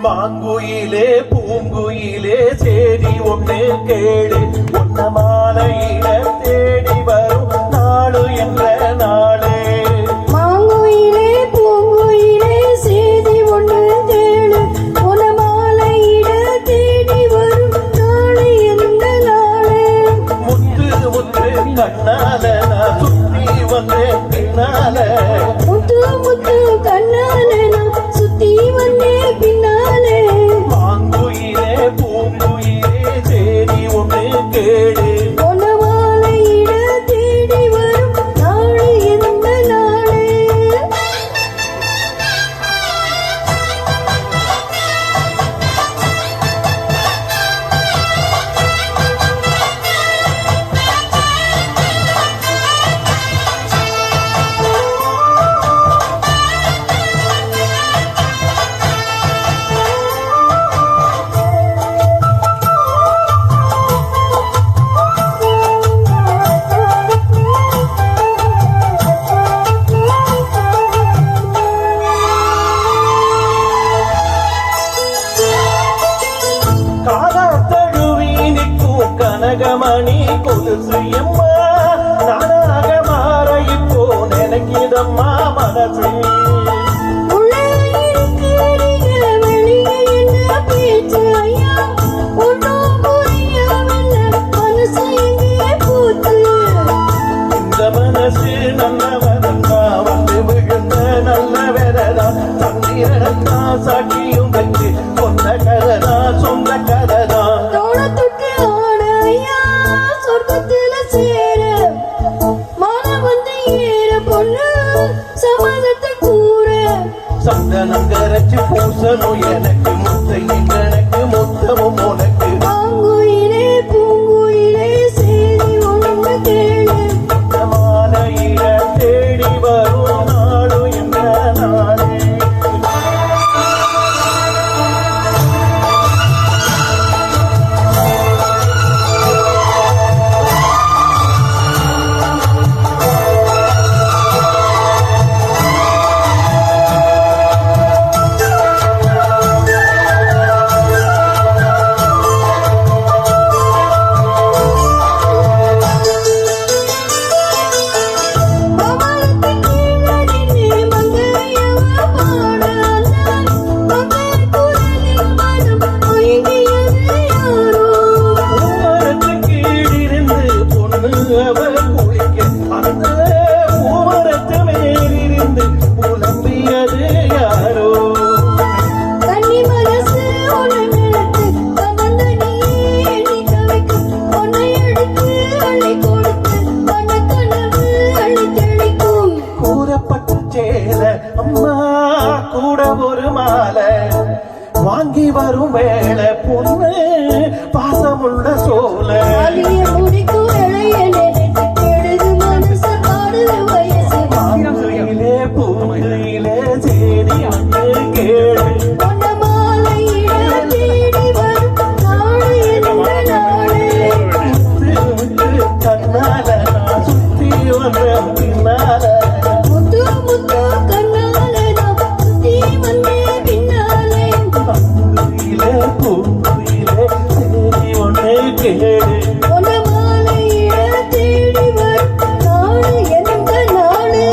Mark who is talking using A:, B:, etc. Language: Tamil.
A: மாங்குயிலே பூங்குயிலே சேதி ஒண்ணு கேளு ஒன்ன மாலையிட தேடி வரும் நாடு என்ற நாளே.
B: மாங்குயிலே பூங்குயிலே சேதி ஒண்ணு கேளு உன மாலையிட தேடி வரும் நாடு என்ற நாளே.
A: முத்து முத்து கண்ணால நான் சுத்தி வந்தேன் பின்னால.
B: முத்து முத்து கண்ணால நான் சுத்தி வந்தேன் பின்னாலே.
A: மாங்குயிலே பூங்குயிலே சேதி ஒண்ணு கேளு
B: உன மாலையிட தேடி வரும் நாடு என்ற நாளே.
A: கனகமணி கொலுசு எம்மா நானாக மாற இப்போ நினைக்கிதம்மா மனசு. இந்த மனசு நல்லவரந்தா வந்து விழுந்த நல்ல வேறதான் தந்திரத்தா சாட்சியும் வச்சு சொந்த கததா சொந்த கததா. சந்தனம் கரைச்சு பூசணும் எனக்கு முத்தை எனக்கு மொத்தமும் உனக்கு.
B: மாங்குயிலே பூங்குயிலே சேதி ஒன்று கேளு
A: மாலையிட தேடி வரும் நாடு என்ற நாளே. அவர் குளிக்க அந்த ஓரத்து மேலிருந்து புலம்பியது யாரோ.
B: கன்னி மனசு உனக்கு கமந்த நீ கவிக்கு உன்னை எடுத்து அள்ளி கொடுத்து பண கனவு அள்ளி தெளிக்கும்.
A: கூறப்பட்டு சேல அம்மா கூட ஒரு மாலை வாங்கி வரும் வேளை பொண்ணு பாசமுள்ள சோல.
B: முடிக்கும் இளையனே எழுது மனசு பாடுது வயசு.
A: மாங்குயிலே பூங்குயிலே சேதி ஒன்று கேளு
B: உன்ன மாலையிட தேடி வரும் நாடு என்ற நாளே.
A: கண்ணால நான் சுத்தி வந்த பின்னால.
B: முத்து முத்து கண்ணால நான் சுத்தி வந்தேன் பின்னாலே.
A: மாங்குயிலே பூங்குயிலே சேதி ஒன்று கேளு
B: உன்ன மாலையிட தேடி வரும் நாடு என்ற நாளே.